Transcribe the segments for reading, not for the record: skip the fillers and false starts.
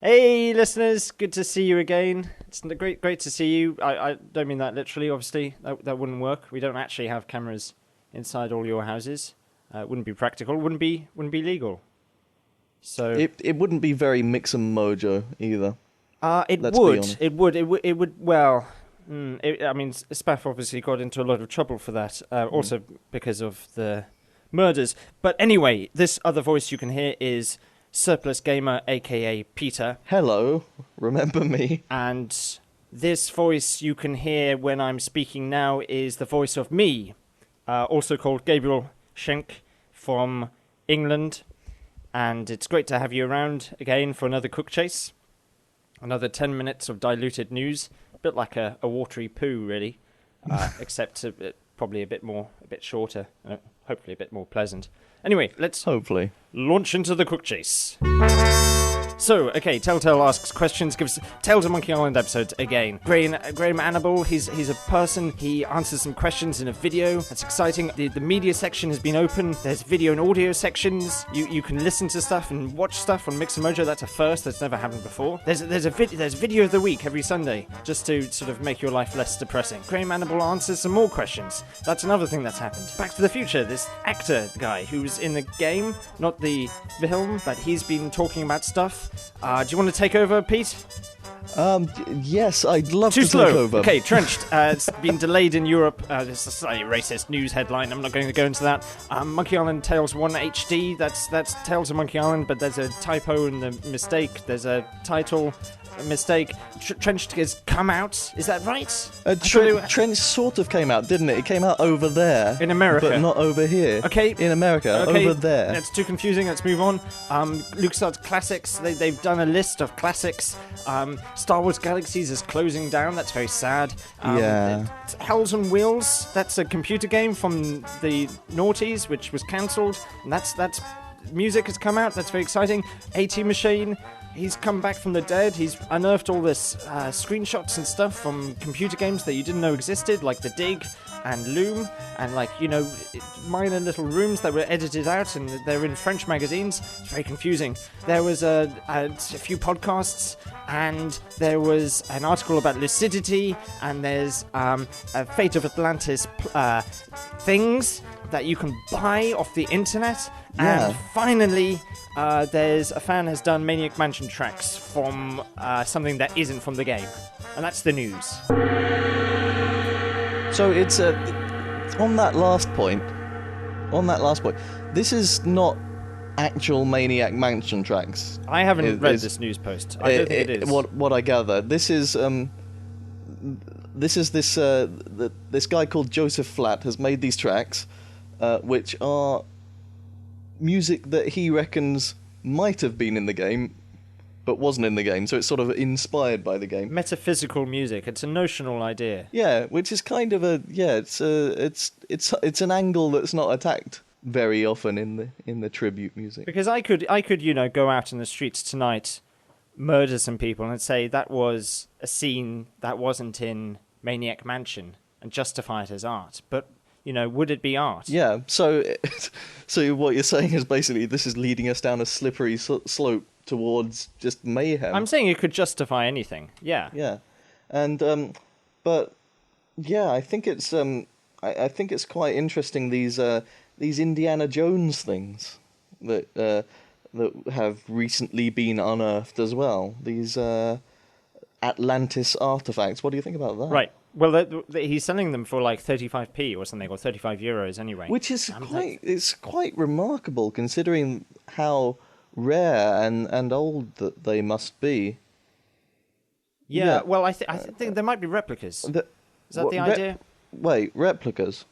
Hey, listeners! Good to see you again. It's great to see you. I don't mean that literally. Obviously, that wouldn't work. We don't actually have cameras inside all your houses. It wouldn't be practical. Wouldn't be legal. So it wouldn't be very mix and mojo either. It Let's would. be honest. It would. Well, I mean, Spaff obviously got into a lot of trouble for that. Also because of the murders. But anyway, this other voice you can hear is SurplusGamer, aka Peter. Hello, remember me? And this voice you can hear when I'm speaking now is the voice of me, also called Gabriel Schenk from England. And it's great to have you around again for another cook chase. Another 10 minutes of diluted news. A bit like a watery poo, really. Except probably a bit shorter. Hopefully a bit more pleasant. Anyway, let's Hopefully. launch into the cook chase. So, okay, Telltale asks questions, gives Tales of Monkey Island episodes again. Graham Annable, he's a person, he answers some questions in a video. That's exciting. The media section has been open. There's video and audio sections. You can listen to stuff and watch stuff on Mixamojo. That's a first. That's never happened before. There's video of the week every Sunday, just to sort of make your life less depressing. Graham Annable answers some more questions. That's another thing that's happened. Back to the Future, this actor guy who's in the game, not the film, but he's been talking about stuff. Do you want to take over, Pete? Yes, I'd love Too to slow. take over. Okay, Trenched. It's been delayed in Europe. This is a slightly racist news headline. I'm not going to go into that. Monkey Island Tales 1 HD. That's Tales of Monkey Island, but there's a typo in the mistake. There's a title mistake. Trenched has come out. Is that right? Trench sort of came out, didn't it? It came out over there. In America. But not over here. Okay. In America, okay. over there. That's too confusing. Let's move on. LucasArts Classics. They've done a list of classics. Star Wars Galaxies is closing down. That's very sad. Yeah. Hells on Wheels. That's a computer game from the noughties, which was cancelled. And that's music has come out. That's very exciting. A-Team Machine. He's come back from the dead. He's unearthed all this screenshots and stuff from computer games that you didn't know existed, like The Dig and Loom, and minor little rooms that were edited out, and they're in French magazines. It's very confusing. There was a few podcasts, and there was an article about lucidity, and there's a Fate of Atlantis things that you can buy off the internet. Yeah. And finally, there's a fan has done Maniac Mansion tracks from something that isn't from the game. And that's the news. So it's on that last point, this is not actual Maniac Mansion tracks. I haven't read this news post. I don't think it is. What I gather, this is this guy called Joseph Flatt has made these tracks, which are music that he reckons might have been in the game, but wasn't in the game. So it's sort of inspired by the game. Metaphysical music. It's a notional idea. Yeah, which is kind of it's an angle that's not attacked very often in the tribute music. Because I could go out in the streets tonight, murder some people, and say that was a scene that wasn't in Maniac Mansion, and justify it as art. But would it be art? Yeah, so what you're saying is basically this is leading us down a slippery slope towards just mayhem. I'm saying it could justify anything. Yeah. Yeah, and but yeah, I think it's I think it's quite interesting these Indiana Jones things that have recently been unearthed as well. These Atlantis artifacts. What do you think about that? Right. Well, he's selling them for like 35p or something, or 35 euros anyway. Which is quite remarkable considering how rare and old that they must be. Yeah. Well, I think there might be replicas. Is that the idea? Wait, replicas?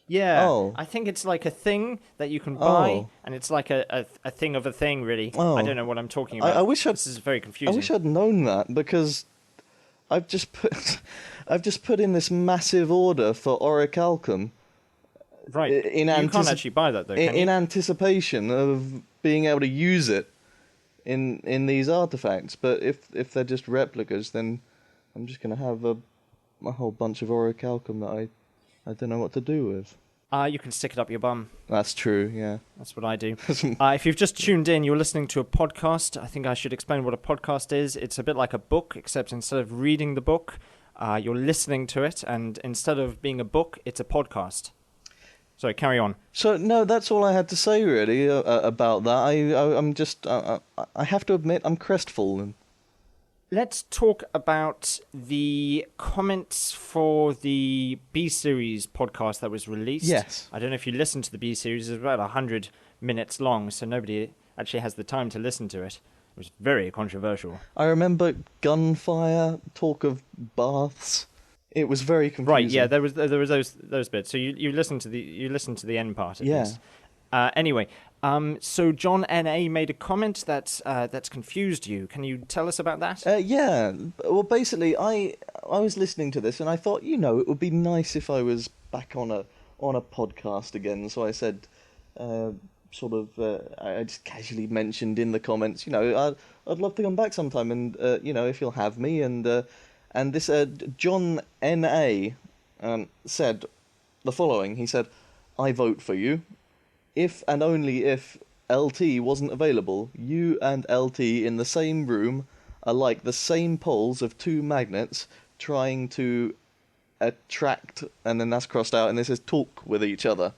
Yeah. Oh. I think it's like a thing that you can buy, and it's like a thing of a thing, really. Oh. I don't know what I'm talking about. This is very confusing. I wish I'd known that, because I've just put in this massive order for Orichalcum. Right. You can't actually buy that, though, can you? In anticipation of being able to use it in these artifacts. But if they're just replicas, then I'm just going to have a whole bunch of Orichalcum that I don't know what to do with. You can stick it up your bum. That's true, yeah. That's what I do. If you've just tuned in, you're listening to a podcast. I think I should explain what a podcast is. It's a bit like a book, except instead of reading the book, you're listening to it, and instead of being a book, it's a podcast. Sorry, carry on. So, no, that's all I had to say, really, about that. I'm just... I have to admit, I'm crestfallen. Let's talk about the comments for the B-Series podcast that was released. Yes. I don't know if you listened to the B-Series. It's about 100 minutes long, so nobody actually has the time to listen to it. It was very controversial. I remember gunfire, talk of baths. It was very confusing. Right, yeah, there was those bits. So you listened to the end part at least. Anyway, so John N.A. made a comment that's confused you. Can you tell us about that? Yeah. Well, basically, I was listening to this and I thought, it would be nice if I was back on a podcast again. So I said, I just casually mentioned in the comments, I'd love to come back sometime, and if you'll have me. And this John N.A. Said the following. He said, "I vote for you. If and only if LT wasn't available, you and LT in the same room are like the same poles of two magnets trying to attract," and then that's crossed out, and this says talk with each other.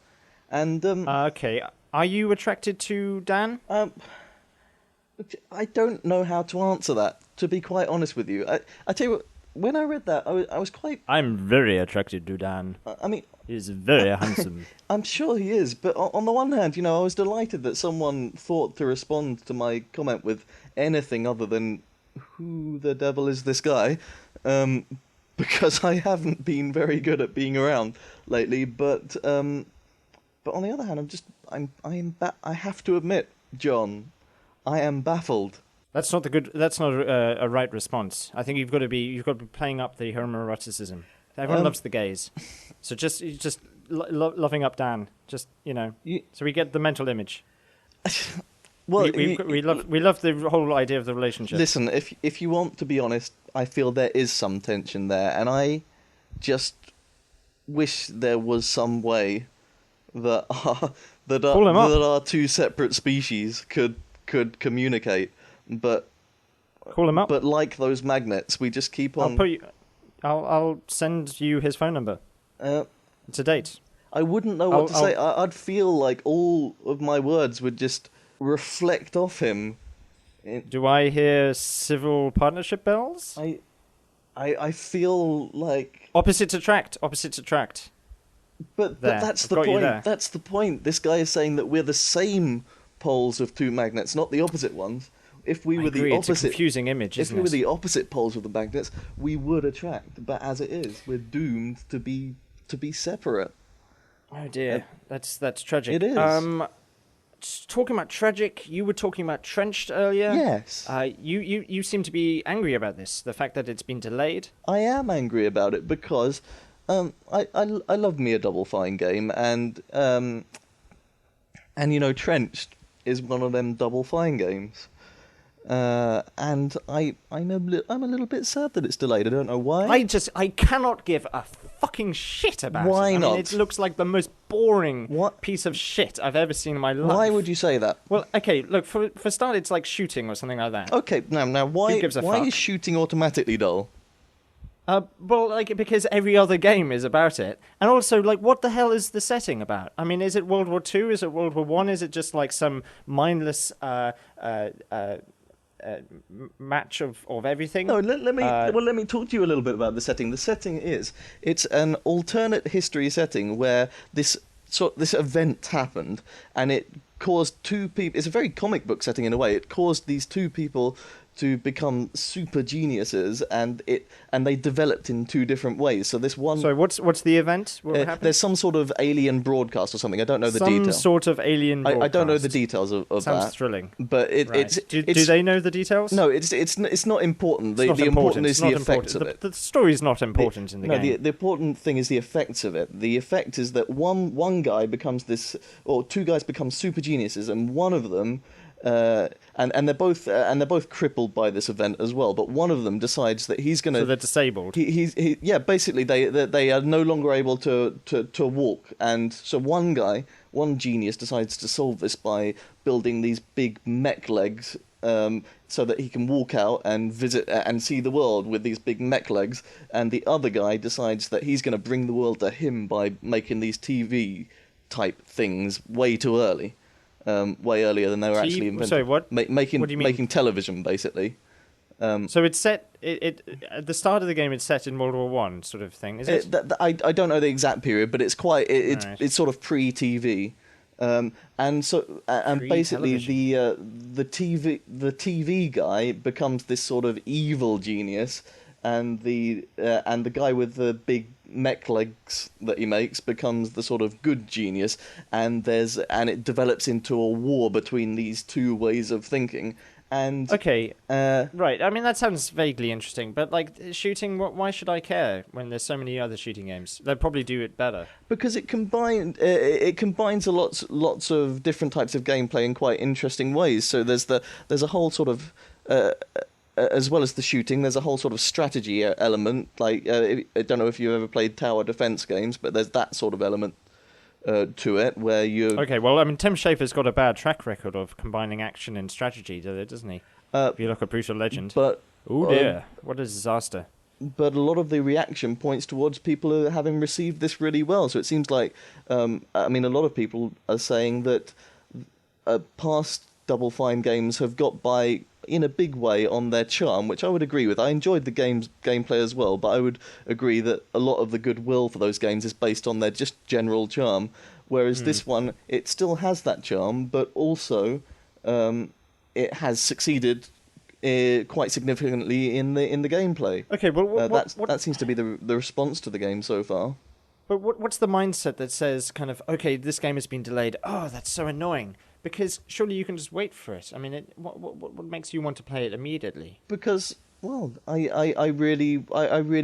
And okay, are you attracted to Dan? I don't know how to answer that, to be quite honest with you. I tell you what, when I read that, I was quite... I'm very attracted to Dan. I mean... He's very handsome. I'm sure he is, but on the one hand, I was delighted that someone thought to respond to my comment with anything other than, who the devil is this guy? Because I haven't been very good at being around lately, but on the other hand, I have to admit, John, I am baffled. That's not a right response. I think you've got to be playing up the homoeroticism. Everyone loves the gays, so just loving up Dan, so we get the mental image. Well, we love the whole idea of the relationship. Listen, if you want to be honest, I feel there is some tension there, and I just wish there was some way that our two separate species could communicate, but call him up. But like those magnets, we just keep on. I'll send you his phone number. It's a date. I wouldn't know what to say. I'd feel like all of my words would just reflect off him. Do I hear civil partnership bells? I feel like... Opposites attract. But that's the point. That's the point. This guy is saying that we're the same poles of two magnets, not the opposite ones. If we were the opposite, it's a confusing image. If we were the opposite poles of the magnets, we would attract. But as it is, we're doomed to be separate. Oh dear, that's tragic. It is. Talking about tragic, you were talking about Trenched earlier. Yes. You seem to be angry about this. The fact that it's been delayed. I am angry about it because I love me a Double Fine game, and Trenched is one of them Double Fine games. And I'm a little bit sad that it's delayed. I don't know why. I cannot give a fucking shit about it. Why not? It looks like the most boring piece of shit I've ever seen in my life. Why would you say that? Well, okay, look, for start, it's like shooting or something like that. Okay, now why is shooting automatically dull? Because every other game is about it. And also, what the hell is the setting about? I mean, is it World War II? Is it World War I? Is it just like some mindless match of everything? No, let me talk to you a little bit about the setting. The setting it's an alternate history setting where this event happened, and it caused two people. It's a very comic book setting in a way. It caused these two people to become super geniuses, and they developed in two different ways. So this one... Sorry, what's the event? What happened? There's some sort of alien broadcast or something. I don't know the details. Some sort of alien broadcast. I don't know the details of that. Sounds thrilling. But do they know the details? No, it's not important. The important is the effects of it. The story's not important in the game. No, the important thing is the effects of it. The effect is that one guy becomes this... Or two guys become super geniuses, and one of them and they're both crippled by this event as well. But one of them decides that he's gonna. So they're disabled. Yeah. Basically, they are no longer able to walk, and so one genius decides to solve this by building these big mech legs. So that he can walk out and visit and see the world with these big mech legs, and the other guy decides that he's going to bring the world to him by making these TV type things way too early, way earlier than they were actually invented. Sorry, what? What do you mean? Making television, basically. So it's set. It at the start of the game. It's set in World War One, sort of thing. Is it? I don't know the exact period, but it's quite. It's sort of pre-TV. And basically the TV guy becomes this sort of evil genius, and the guy with the big mech legs that he makes becomes the sort of good genius, and it develops into a war between these two ways of thinking. And okay, right. I mean, that sounds vaguely interesting, but like shooting, why should I care when there's so many other shooting games? They'll probably do it better because it combines a lots of different types of gameplay in quite interesting ways. So there's a whole sort of as well as the shooting, there's a whole sort of strategy element. Like I don't know if you've ever played tower defense games, but there's that sort of element to it, where you... Okay, well, I mean, Tim Schafer's got a bad track record of combining action and strategy, doesn't he? If you look at Brutal Legend. But... Oh dear, what a disaster. But a lot of the reaction points towards people having received this really well, so it seems like... a lot of people are saying that past Double Fine games have got by in a big way on their charm, which I would agree with. I enjoyed the gameplay as well, but I would agree that a lot of the goodwill for those games is based on their just general charm, whereas this one, it still has that charm, but also it has succeeded quite significantly in the gameplay. Okay, well, that seems to be the response to the game so far. But what's the mindset that says kind of, okay, this game has been delayed, oh, that's so annoying? Because surely you can just wait for it. I mean, what makes you want to play it immediately? Because, well, I really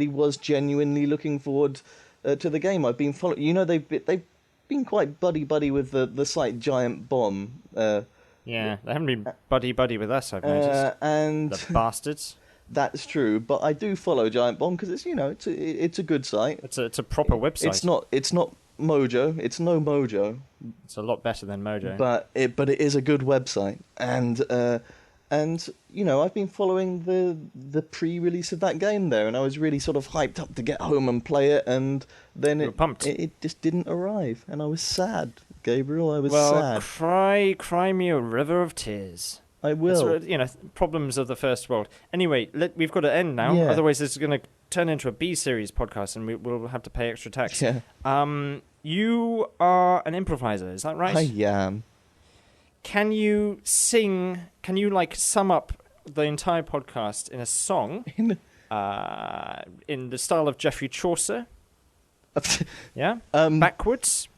was genuinely looking forward to the game. I've been following. You know, they've been quite buddy with the site Giant Bomb. Yeah, they haven't been buddy with us. I've noticed. And the bastards. That's true, but I do follow Giant Bomb because it's it's a good site. It's a proper website. It's not Mojo. It's no Mojo. It's a lot better than Mojo. But it is a good website, and I've been following the pre-release of that game there, and I was really sort of hyped up to get home and play it, and then it just didn't arrive, and I was sad, Gabriel. I was sad. Well, cry me a river of tears. I will. Problems of the first world. Anyway, we've got to end now. Yeah. Otherwise, this is going to turn into a B-series podcast, and we'll have to pay extra tax. Yeah. You are an improviser, is that right? I am. Can you sing? Can you sum up the entire podcast in a song? In the style of Geoffrey Chaucer? Yeah. Backwards.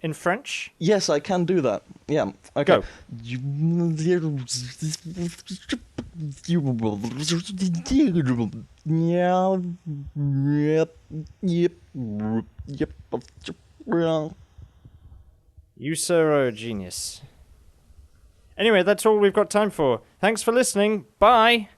In French? Yes, I can do that. Yeah. Okay. Go. You, sir, are a genius. Anyway, that's all we've got time for. Thanks for listening. Bye.